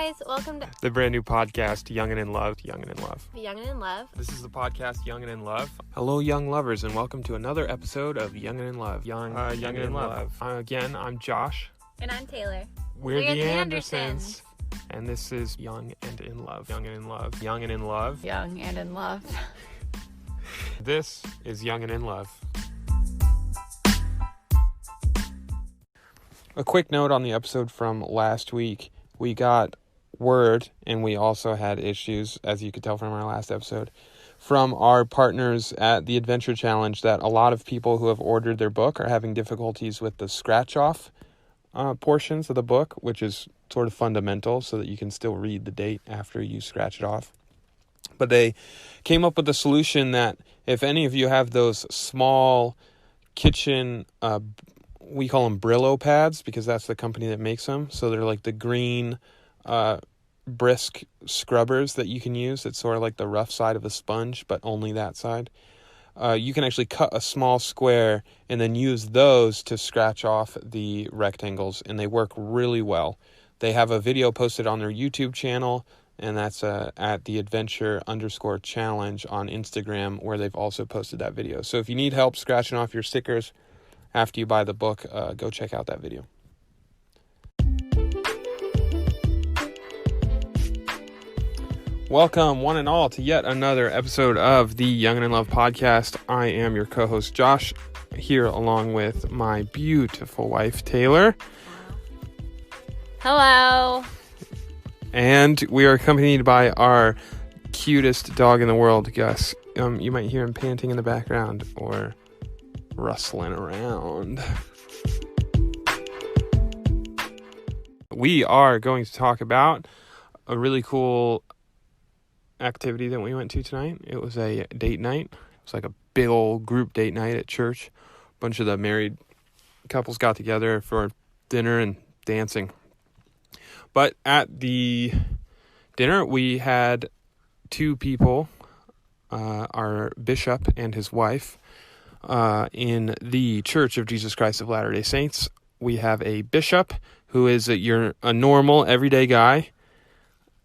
guys, welcome to the brand new podcast, Young and in Love. Young and in Love. Young and in Love. This is the podcast, Young and in Love. Hello, young lovers, and welcome to another episode of Young and in Love. Young and in Love. Again, I'm Josh. And I'm Taylor. We're the Andersons. And this is Young and in Love. Young and in Love. Young and in Love. Young and in Love. This is Young and in Love. A quick note on the episode from last week. We got word, and we also had issues, as you could tell from our last episode, from our partners at the Adventure Challenge that a lot of people who have ordered their book are having difficulties with the scratch-off portions of the book, which is sort of fundamental so that you can still read the date after you scratch it off. But they came up with a solution that if any of you have those small kitchen we call them Brillo pads because that's the company that makes them. So they're like the green brisk scrubbers that you can use. It's sort of like the rough side of a sponge, but only that side. You can actually cut a small square and then use those to scratch off the rectangles, and they work really well. They have a video posted on their YouTube channel, and that's at the adventure_challenge on Instagram, where they've also posted that video. So if you need help scratching off your stickers after you buy the book, go check out that video. Welcome, one and all, to yet another episode of the Young and in Love podcast. I am your co-host, Josh, here along with my beautiful wife, Taylor. Hello. And we are accompanied by our cutest dog in the world, Gus. You might hear him panting in the background or rustling around. We are going to talk about a really cool activity that we went to tonight. It was a date night. It was like a big old group date night at church. A bunch of the married couples got together for dinner and dancing. But at the dinner, we had two people, our bishop and his wife, in the Church of Jesus Christ of Latter-day Saints. We have a bishop who is a normal, everyday guy,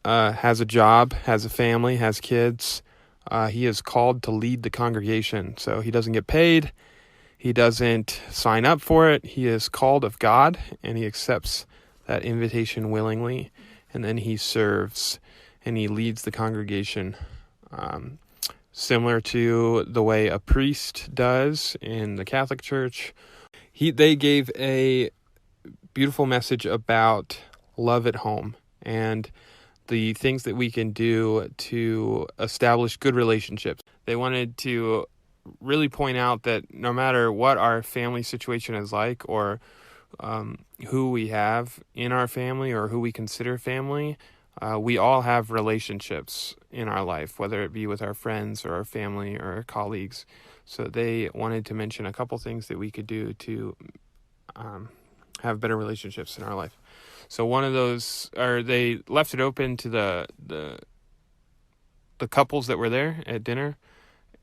has a job, has a family, has kids. He is called to lead the congregation, so he doesn't get paid. He doesn't sign up for it. He is called of God, and he accepts that invitation willingly, and then he serves, and he leads the congregation, similar to the way a priest does in the Catholic Church. They gave a beautiful message about love at home and the things that we can do to establish good relationships. They wanted to really point out that no matter what our family situation is like, or who we have in our family or who we consider family, we all have relationships in our life, whether it be with our friends or our family or our colleagues. So they wanted to mention a couple things that we could do to have better relationships in our life. So one of those, or they left it open to the couples that were there at dinner,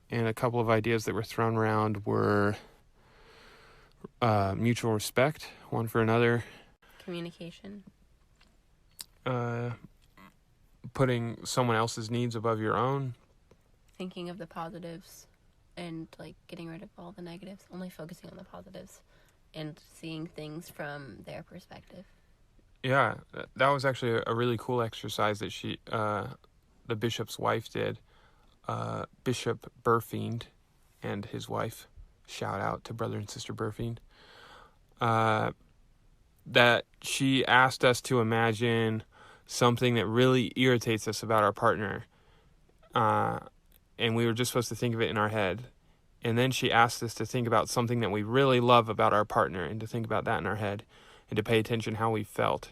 and a couple of ideas that were thrown around were mutual respect, one for another. Communication. Putting someone else's needs above your own. Thinking of the positives and getting rid of all the negatives. Only focusing on the positives and seeing things from their perspective. Yeah, that was actually a really cool exercise that the bishop's wife did. Bishop Burfiend and his wife. Shout out to brother and sister Burfiend. That she asked us to imagine something that really irritates us about our partner. And we were just supposed to think of it in our head. And then she asked us to think about something that we really love about our partner and to think about that in our head and to pay attention how we felt.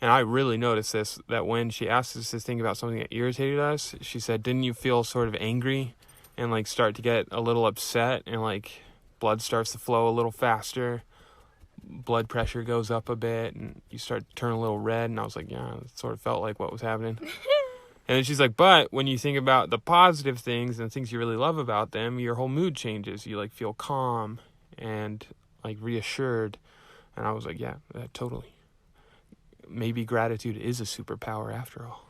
And I really noticed this, that when she asked us to think about something that irritated us, she said, didn't you feel sort of angry and start to get a little upset and blood starts to flow a little faster? Blood pressure goes up a bit and you start to turn a little red. And I was like, yeah, it sort of felt like what was happening. And then she's like, but when you think about the positive things and things you really love about them, your whole mood changes. You feel calm and reassured. And I was like, yeah, totally. maybe gratitude is a superpower after all.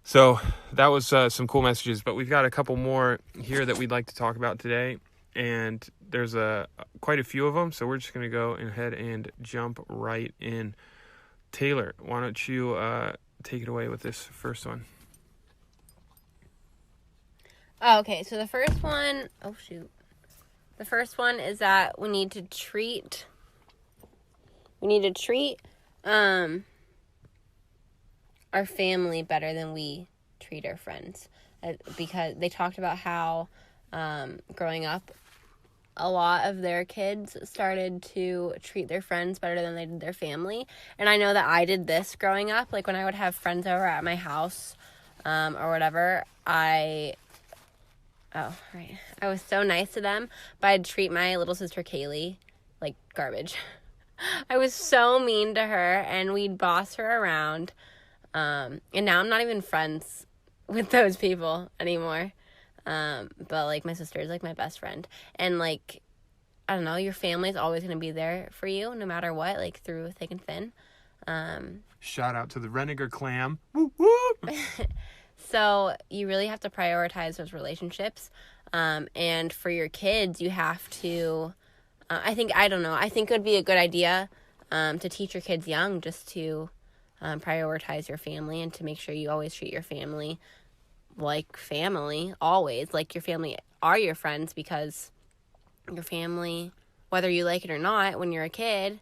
So that was some cool messages, but we've got a couple more here that we'd like to talk about today, and there's quite a few of them, so we're just going to go ahead and jump right in. Taylor, why don't you take it away with this first one? Oh, okay, so the first one, the first one is that we need to treat our family better than we treat our friends, because they talked about how growing up, a lot of their kids started to treat their friends better than they did their family. And I know that I did this growing up. Like, when I would have friends over at my house or whatever, I was so nice to them, but I'd treat my little sister Kaylee like garbage. I was so mean to her, and we'd boss her around. And now I'm not even friends with those people anymore. But, like, my sister is, like, my best friend. And, like, I don't know, your family's always going to be there for you no matter what, like, through thick and thin. Shout out to the Reniger clam. Woo woo! So you really have to prioritize those relationships. And for your kids, you have to, I think it would be a good idea to teach your kids young just to prioritize your family, and to make sure you always treat your family like family, always. Like, your family are your friends, because your family, whether you like it or not, when you're a kid,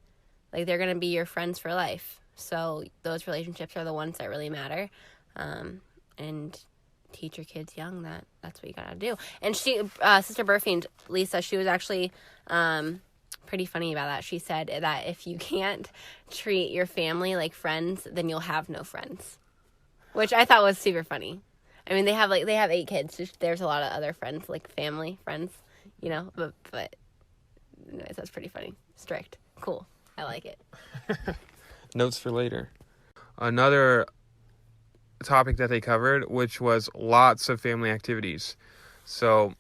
like, they're going to be your friends for life. So those relationships are the ones that really matter. And teach your kids young that that's what you gotta do. And she, Sister Burfield, Lisa, she was actually pretty funny about that. She said that if you can't treat your family like friends, then you'll have no friends, which I thought was super funny. I mean, they have 8 kids. So there's a lot of other friends, like family friends, you know. But anyways, that's pretty funny. Strict, cool. I like it. Notes for later. Another topic that they covered, which was lots of family activities. So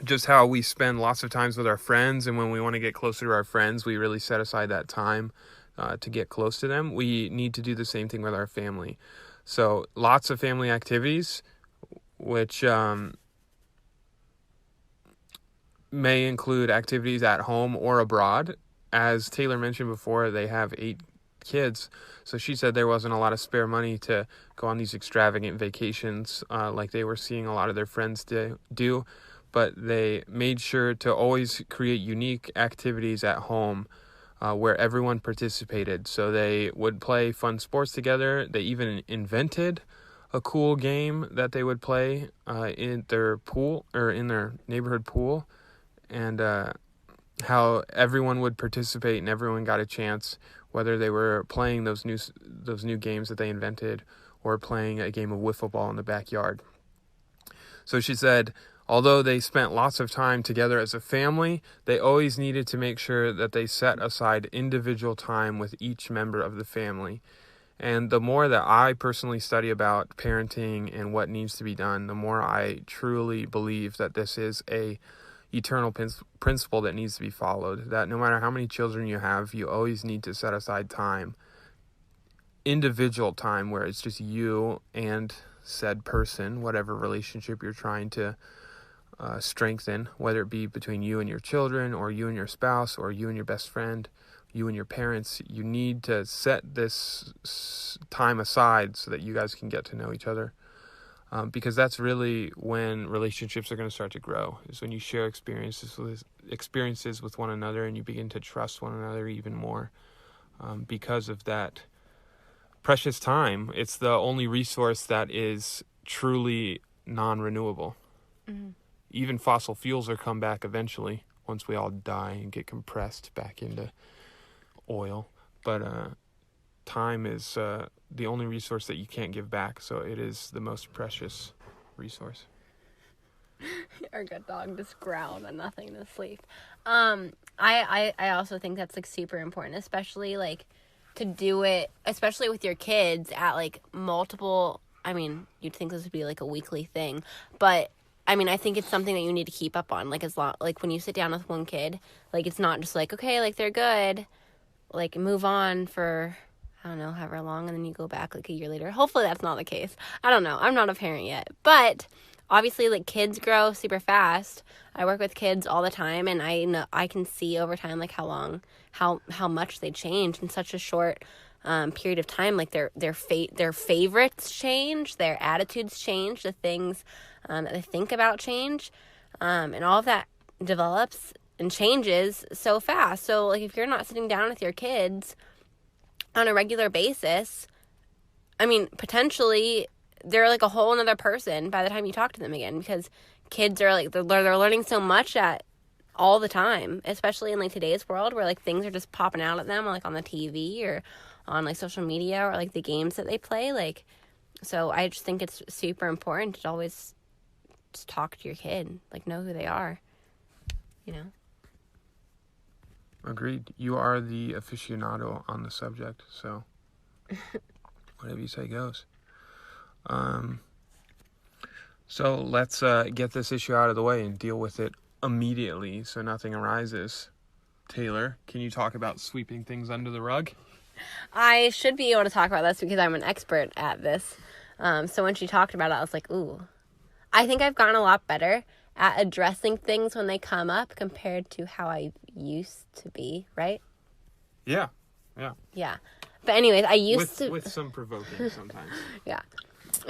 just how we spend lots of times with our friends, and when we want to get closer to our friends, we really set aside that time to get close to them. We need to do the same thing with our family. So lots of family activities, which may include activities at home or abroad. As Taylor mentioned before, they have 8 kids, so she said there wasn't a lot of spare money to go on these extravagant vacations like they were seeing a lot of their friends do, but they made sure to always create unique activities at home where everyone participated. So they would play fun sports together. They even invented a cool game that they would play in their pool, or in their neighborhood pool, and how everyone would participate and everyone got a chance, whether they were playing those new games that they invented or playing a game of wiffle ball in the backyard. So she said, although they spent lots of time together as a family, they always needed to make sure that they set aside individual time with each member of the family. And the more that I personally study about parenting and what needs to be done, the more I truly believe that this is a eternal principle that needs to be followed. That no matter how many children you have, you always need to set aside time, individual time, where it's just you and said person, whatever relationship you're trying to strengthen, whether it be between you and your children, or you and your spouse, or you and your best friend, you and your parents. You need to set this time aside so that you guys can get to know each other, because that's really when relationships are going to start to grow, is when you share experiences with one another, and you begin to trust one another even more, because of that precious time. It's the only resource that is truly non-renewable. Mm-hmm. Even fossil fuels will come back eventually, once we all die and get compressed back into oil. But time is the only resource that you can't give back, so it is the most precious resource. Our good dog just growled and nothing to sleep. I also think that's, like, super important, especially, like, to do it, especially with your kids, at, like, multiple, I mean, you'd think this would be, like, a weekly thing, but I mean, I think it's something that you need to keep up on, like, as long, like, when you sit down with one kid, like, it's not just like, okay, like, they're good, like move on for, I don't know, however long, and then you go back like a year later. Hopefully that's not the case. I don't know. I'm not a parent yet. But obviously, like, kids grow super fast. I work with kids all the time, and I know I can see over time like how much they change in such a short period of time. Like their favorites change, their attitudes change, the things that they think about change, and all of that develops and changes so fast. So like if you're not sitting down with your kids on a regular basis, I mean, potentially they're like a whole another person by the time you talk to them again, because kids are like, they're learning so much at all the time, especially in like today's world where like things are just popping out at them, like on the TV or on like social media or like the games that they play. Like, so I just think it's super important to always just talk to your kid, like know who they are, you know? Agreed. You are the aficionado on the subject, so whatever you say goes. So let's get this issue out of the way and deal with it immediately so nothing arises. Taylor, can you talk about sweeping things under the rug? I should be able to talk about this because I'm an expert at this. So when she talked about it, I was like, ooh. I think I've gotten a lot better at addressing things when they come up compared to how I used to be, right? Yeah. Yeah. But anyways, I used to... With some provoking sometimes. Yeah.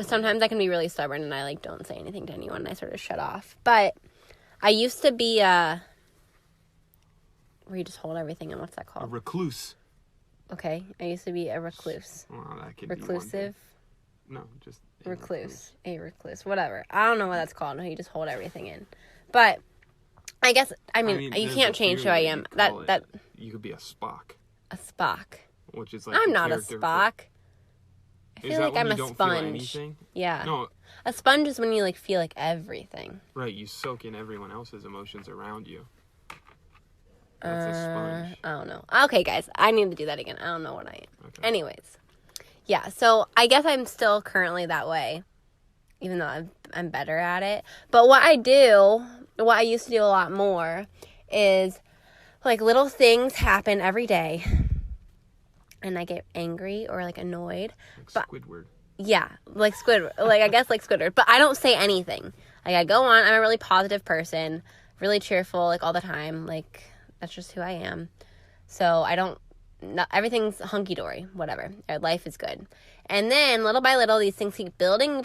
Sometimes I can be really stubborn and I like don't say anything to anyone and I sort of shut off. But I used to be where you just hold everything in. What's that called? A recluse. Okay. I used to be a recluse. Well, that could Reclusive? Be no, just recluse. A recluse. Whatever. I don't know what that's called. No, you just hold everything in. But I guess, I mean you can't change who I am. That you could be a Spock. A Spock. Which is like I'm not a Spock. I feel like I'm a sponge. Yeah. No. A sponge is when you like feel like everything. Right, you soak in everyone else's emotions around you. That's a sponge. I don't know. Okay, guys, I need to do that again. I don't know what I am. Okay. Anyways. Yeah, so I guess I'm still currently that way, even though I'm better at it. But what I used to do a lot more is, like, little things happen every day, and I get angry or, like, annoyed. Like Squidward. Yeah, like Squidward. Like, I guess like Squidward. But I don't say anything. Like, I go on. I'm a really positive person, really cheerful, like, all the time. Like, that's just who I am. So I don't... everything's hunky-dory, whatever. Life is good. And then, little by little, these things keep building.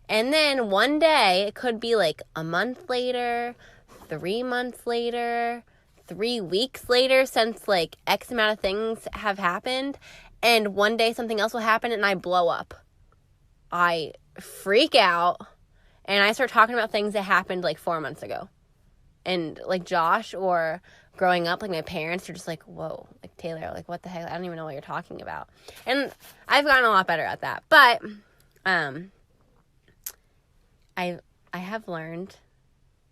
And then one day, it could be like a month later, 3 months later, 3 weeks later, since like X amount of things have happened. And one day, something else will happen, and I blow up. I freak out, and I start talking about things that happened like 4 months ago. And like Josh or... growing up, like, my parents are just like, whoa, like, Taylor, like, what the heck? I don't even know what you're talking about. And I've gotten a lot better at that. But I have learned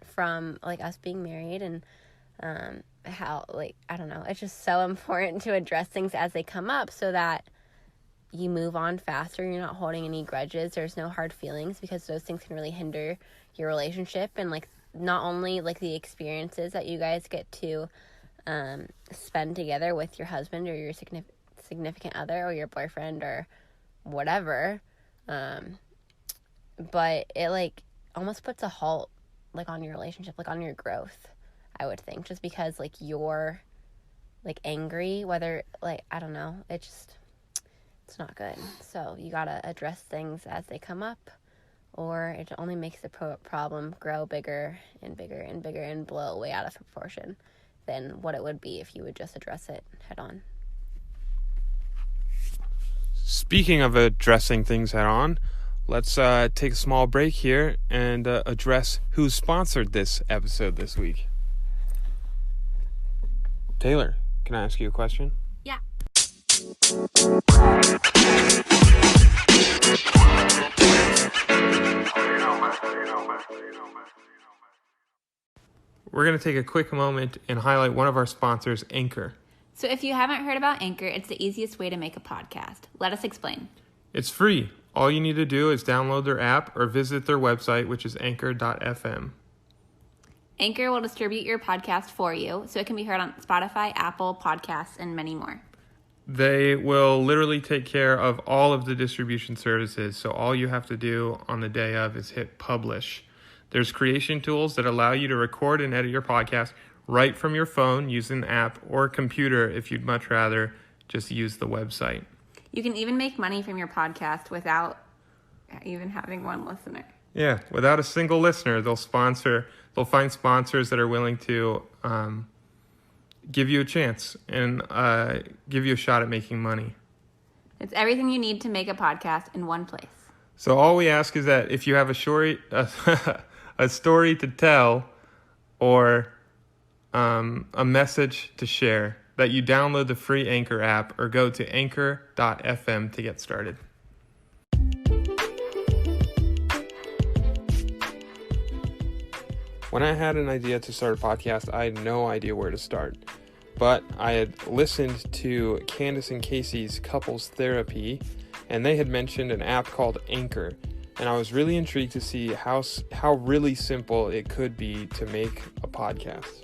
from, like, us being married and how, like, I don't know, it's just so important to address things as they come up so that you move on faster. You're not holding any grudges. There's no hard feelings, because those things can really hinder your relationship and, like, not only like the experiences that you guys get to spend together with your husband or your significant other or your boyfriend or whatever, but it like almost puts a halt like on your relationship, like on your growth, I would think, just because like you're like angry, whether like, I don't know, it's not good. So you gotta address things as they come up, or it only makes the problem grow bigger and bigger and bigger and blow way out of proportion than what it would be if you would just address it head on. Speaking of addressing things head on, let's take a small break here and address who sponsored this episode this week. Taylor, can I ask you a question? Yeah. We're going to take a quick moment and highlight one of our sponsors, Anchor. So if you haven't heard about Anchor, it's the easiest way to make a podcast. Let us explain. It's free. All you need to do is download their app or visit their website, which is anchor.fm. Anchor will distribute your podcast for you so it can be heard on Spotify, Apple Podcasts, and many more. They will literally take care of all of the distribution services, so all you have to do on the day of is hit publish. There's creation tools that allow you to record and edit your podcast right from your phone using the app or computer if you'd much rather just use the website. You can even make money from your podcast without even having one listener. Yeah, without a single listener, they'll find sponsors that are willing to give you a chance and give you a shot at making money. It's everything you need to make a podcast in one place. So all we ask is that if you have a story to tell or a message to share, that you download the free Anchor app or go to anchor.fm to get started. When I had an idea to start a podcast, I had no idea where to start. But I had listened to Candace and Casey's Couples Therapy, and they had mentioned an app called Anchor. And I was really intrigued to see how really simple it could be to make a podcast.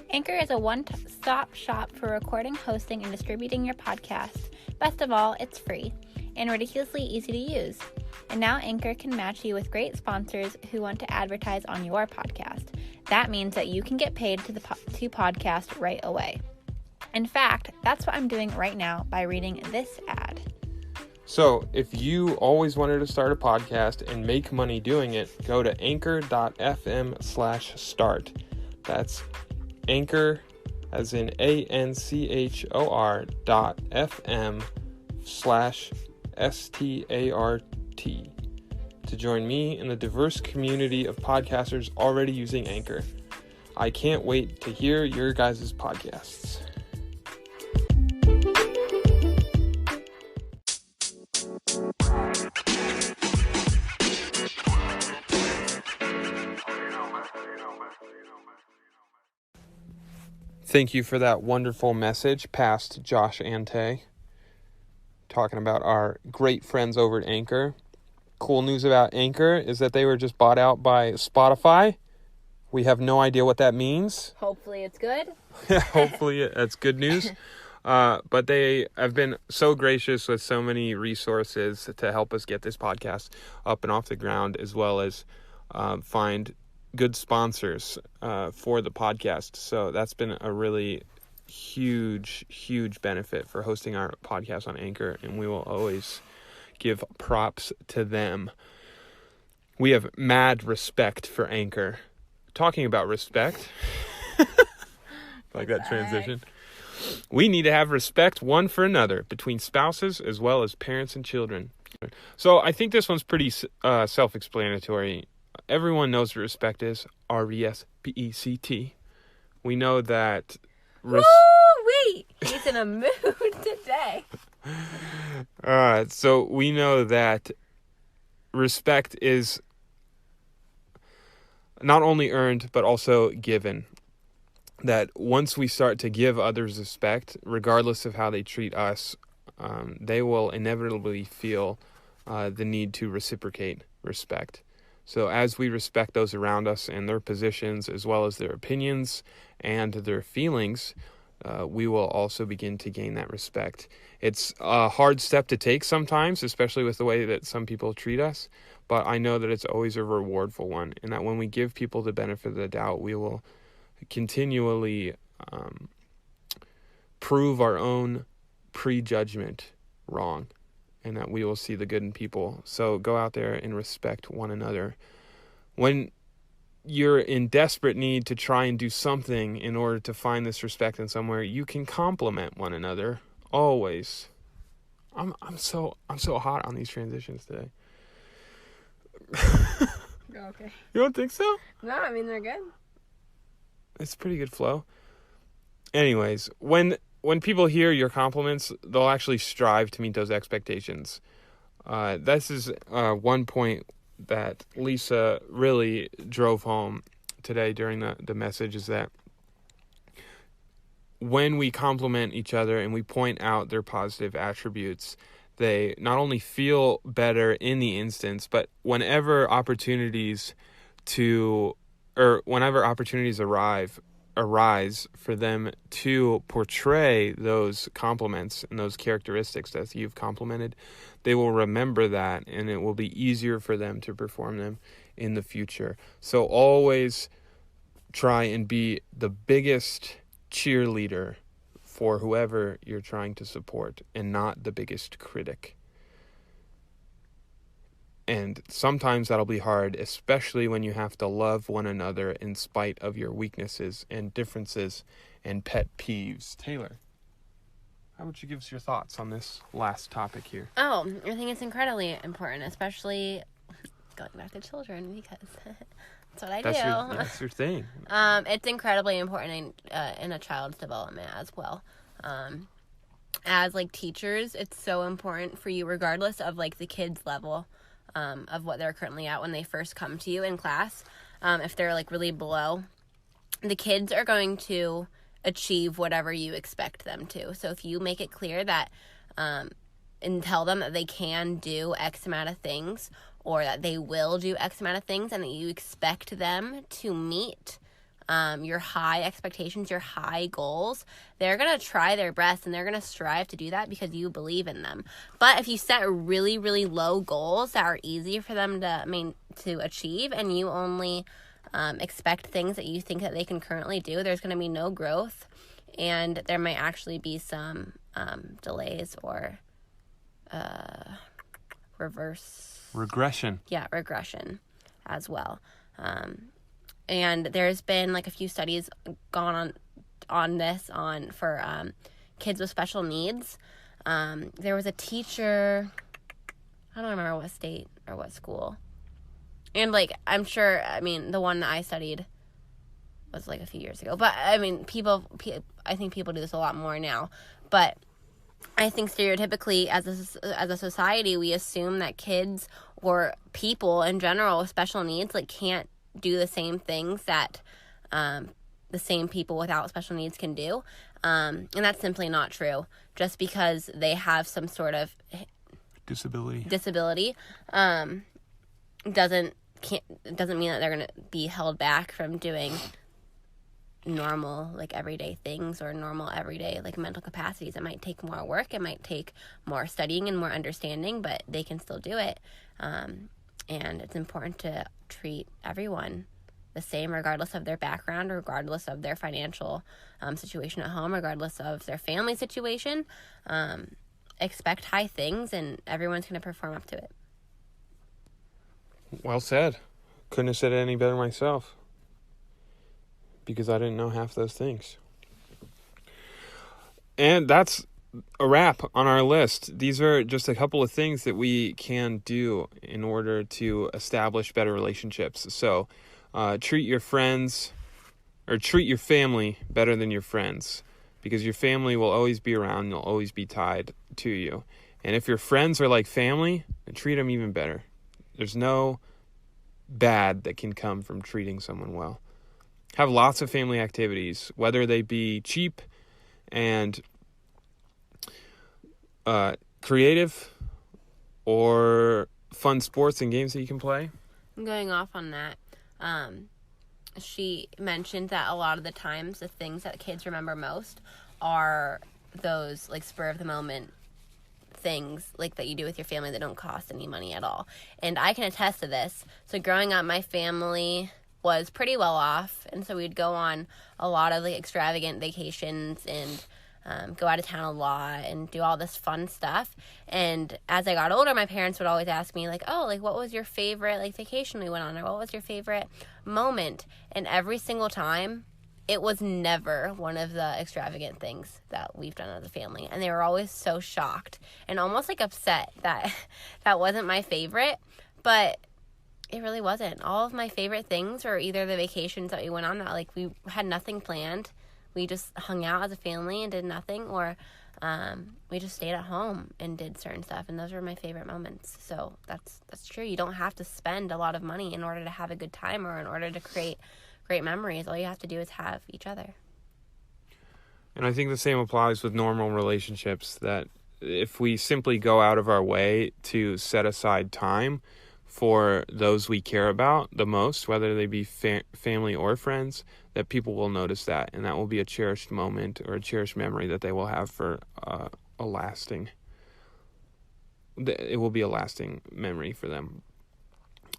Anchor is a one-stop shop for recording, hosting, and distributing your podcast. Best of all, it's free and ridiculously easy to use. And now Anchor can match you with great sponsors who want to advertise on your podcast. That means that you can get paid to podcast right away. In fact, that's what I'm doing right now by reading this ad. So if you always wanted to start a podcast and make money doing it, go to anchor.fm/start. That's Anchor, as in ANCHOR.FM/START to join me in the diverse community of podcasters already using Anchor. I can't wait to hear your guys' podcasts. Thank you for that wonderful message, past Josh and Tay, talking about our great friends over at Anchor. Cool news about Anchor is that they were just bought out by Spotify. We have no idea what that means. Hopefully it's good. Hopefully that's good news. But they have been so gracious with so many resources to help us get this podcast up and off the ground, as well as find good sponsors for the podcast. So that's been a really huge benefit for hosting our podcast on Anchor, and we will always give props to them. We have mad respect for Anchor. Talking about respect, like that transition. We need to have respect one for another between spouses as well as parents and children. So I think this one's pretty self-explanatory. Everyone knows what respect is. RESPECT. We know that... Woo-wee! He's in a mood today. So we know that respect is not only earned, but also given. That once we start to give others respect, regardless of how they treat us, they will inevitably feel the need to reciprocate respect. So as we respect those around us and their positions, as well as their opinions and their feelings, we will also begin to gain that respect. It's a hard step to take sometimes, especially with the way that some people treat us, but I know that it's always a rewardful one, and that when we give people the benefit of the doubt, we will continually prove our own prejudgment wrong, and that we will see the good in people. So go out there and respect one another. When you're in desperate need to try and do something in order to find this respect in somewhere, you can compliment one another always. I'm so hot on these transitions today. Okay. You don't think so? No, I mean, they're good. It's pretty good flow. Anyways, when people hear your compliments, they'll actually strive to meet those expectations. This is one point that Lisa really drove home today during the message, is that when we compliment each other and we point out their positive attributes, they not only feel better in the instance, but whenever opportunities to whenever opportunities arise for them to portray those compliments and those characteristics that you've complimented, they will remember that, and it will be easier for them to perform them in the future. So always try and be the biggest cheerleader for whoever you're trying to support and not the biggest critic. And sometimes that'll be hard, especially when you have to love one another in spite of your weaknesses and differences and pet peeves. Taylor, how would you give us your thoughts on this last topic here? Oh, I think it's incredibly important, especially going back to children, because that's what I do. That's your thing. It's incredibly important in a child's development as well. As like teachers, it's so important for you, regardless of like the kid's level of what they're currently at when they first come to you in class. If they're like really below, the kids are going to achieve whatever you expect them to. So if you make it clear that and tell them that they can do X amount of things, or that they will do X amount of things, and that you expect them to meet your high expectations, your high goals, they're going to try their best and they're going to strive to do that because you believe in them. But if you set really, really low goals that are easy for them to achieve, and you only expect things that you think that they can currently do, there's going to be no growth, and there might actually be some delays or regression as well. And there's been like a few studies gone on for kids with special needs. There was a teacher, I don't remember what state or what school, and like I'm sure, I mean, the one that I studied was like a few years ago, but I mean, I think people do this a lot more now. But I think stereotypically as a society, we assume that kids or people in general with special needs like can't do the same things that the same people without special needs can do, and that's simply not true. Just because they have some sort of disability doesn't mean that they're going to be held back from doing normal like everyday things or normal everyday like mental capacities. It might take more work, it might take more studying and more understanding, but they can still do it. And it's important to treat everyone the same, regardless of their background, regardless of their financial situation at home, regardless of their family situation. Expect high things, and everyone's going to perform up to it. Well said. Couldn't have said it any better myself, because I didn't know half those things. And that's a wrap on our list. These are just a couple of things that we can do in order to establish better relationships. So treat your friends, or treat your family better than your friends, because your family will always be around and you'll always be tied to you. And if your friends are like family, then treat them even better. There's no bad that can come from treating someone well. Have lots of family activities, whether they be cheap and creative, or fun sports and games that you can play. Going off on that, she mentioned that a lot of the times the things that kids remember most are those like spur of the moment things like that you do with your family that don't cost any money at all. And I can attest to this. So growing up, my family was pretty well off, and so we'd go on a lot of like extravagant vacations and go out of town a lot and do all this fun stuff. And as I got older, my parents would always ask me like, oh, like what was your favorite like vacation we went on, or what was your favorite moment? And every single time it was never one of the extravagant things that we've done as a family. And they were always so shocked and almost like upset that that wasn't my favorite. But it really wasn't. All of my favorite things were either the vacations that we went on that like we had nothing planned, we just hung out as a family and did nothing, or we just stayed at home and did certain stuff, and those were my favorite moments. So that's true. You don't have to spend a lot of money in order to have a good time or in order to create great memories. All you have to do is have each other. And I think the same applies with normal relationships, that if we simply go out of our way to set aside time for those we care about the most, whether they be family or friends, that people will notice that, and that will be a cherished moment or a cherished memory that they will have for it will be a lasting memory for them.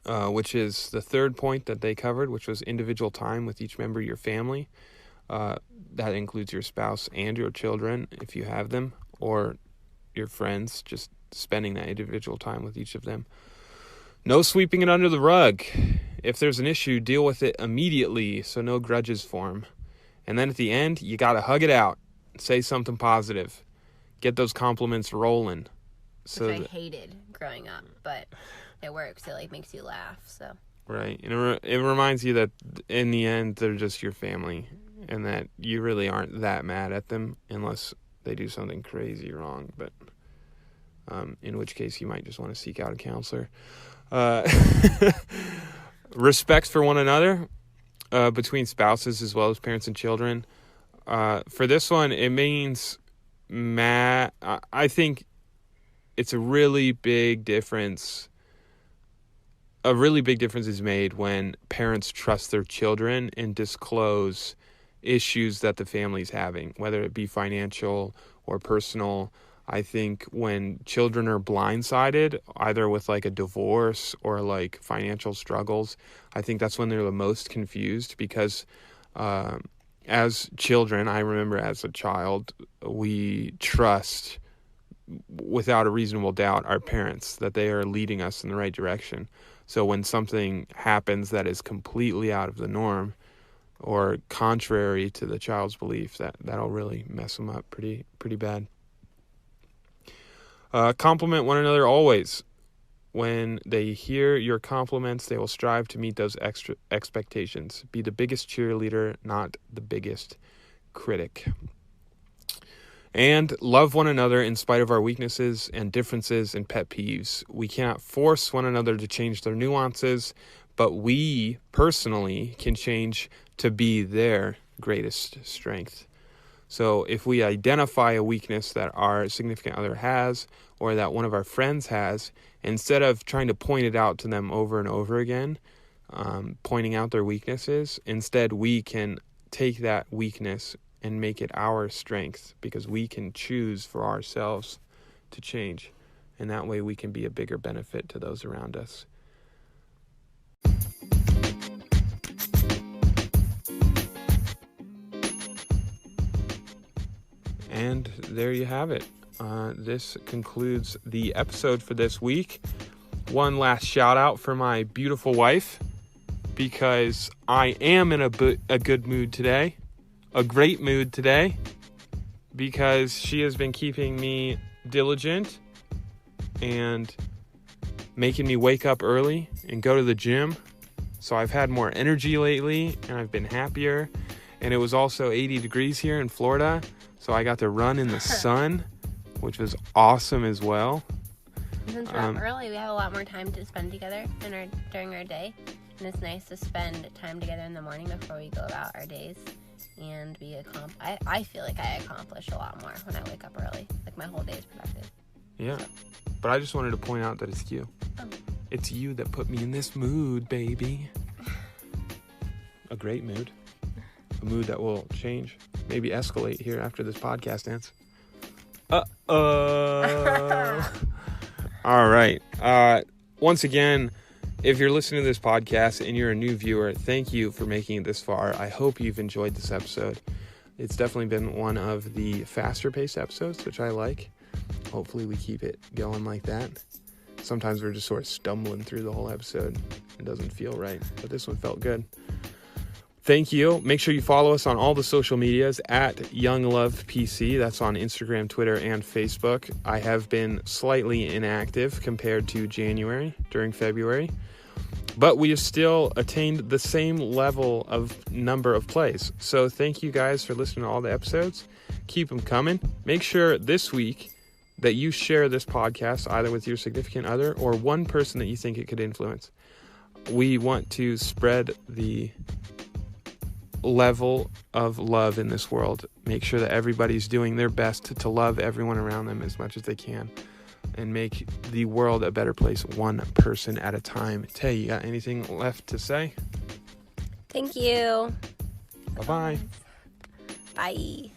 Which is the third point that they covered, which was individual time with each member of your family. That includes your spouse and your children, if you have them, or your friends, just spending that individual time with each of them. No sweeping it under the rug. If there's an issue, deal with it immediately, so no grudges form. And then at the end, you got to hug it out. Say something positive. Get those compliments rolling. Which I hated growing up, but it works. It like makes you laugh. So right, and it reminds you that in the end they're just your family, and that you really aren't that mad at them unless they do something crazy wrong. But in which case you might just want to seek out a counselor. Respect for one another between spouses as well as parents and children. For this one, it means I think it's a really big difference. A really big difference is made when parents trust their children and disclose issues that the family's having, whether it be financial or personal. I think when children are blindsided, either with like a divorce or like financial struggles, I think that's when they're the most confused, because as children, I remember as a child, we trust without a reasonable doubt our parents, that they are leading us in the right direction. So when something happens that is completely out of the norm or contrary to the child's belief, that'll really mess them up pretty bad. Compliment one another always. When they hear your compliments, they will strive to meet those extra expectations. Be the biggest cheerleader, not the biggest critic. And love one another in spite of our weaknesses and differences and pet peeves. We cannot force one another to change their nuances, but we personally can change to be their greatest strength. So if we identify a weakness that our significant other has, or that one of our friends has, instead of trying to point it out to them over and over again, pointing out their weaknesses, instead we can take that weakness and make it our strength, because we can choose for ourselves to change. And that way we can be a bigger benefit to those around us. And there you have it. This concludes the episode for this week. One last shout out for my beautiful wife, because I am in a good mood today. A great mood today, because she has been keeping me diligent and making me wake up early and go to the gym. So I've had more energy lately and I've been happier. And it was also 80 degrees here in Florida, so I got to run in the sun, which was awesome as well. Since we're up early, we have a lot more time to spend together during our day. And it's nice to spend time together in the morning before we go about our days. And I feel like I accomplish a lot more when I wake up early. Like my whole day is productive. Yeah. But I just wanted to point out that it's you. Oh. It's you that put me in this mood, baby. A great mood. A mood that will change. Maybe escalate here after this podcast ends. All right. Once again, if you're listening to this podcast and you're a new viewer, thank you for making it this far. I hope you've enjoyed this episode. It's definitely been one of the faster paced episodes, which I like. Hopefully we keep it going like that. Sometimes we're just sort of stumbling through the whole episode. It doesn't feel right, but this one felt good. Thank you. Make sure you follow us on all the social medias at YoungLovePC. That's on Instagram, Twitter, and Facebook. I have been slightly inactive compared to January during February, but we have still attained the same level of number of plays. So thank you guys for listening to all the episodes. Keep them coming. Make sure this week that you share this podcast either with your significant other or one person that you think it could influence. We want to spread the level of love in this world. Make sure that everybody's doing their best to love everyone around them as much as they can. and make the world a better place, one person at a time. Tay, you got anything left to say? Thank you. Bye-bye. Bye.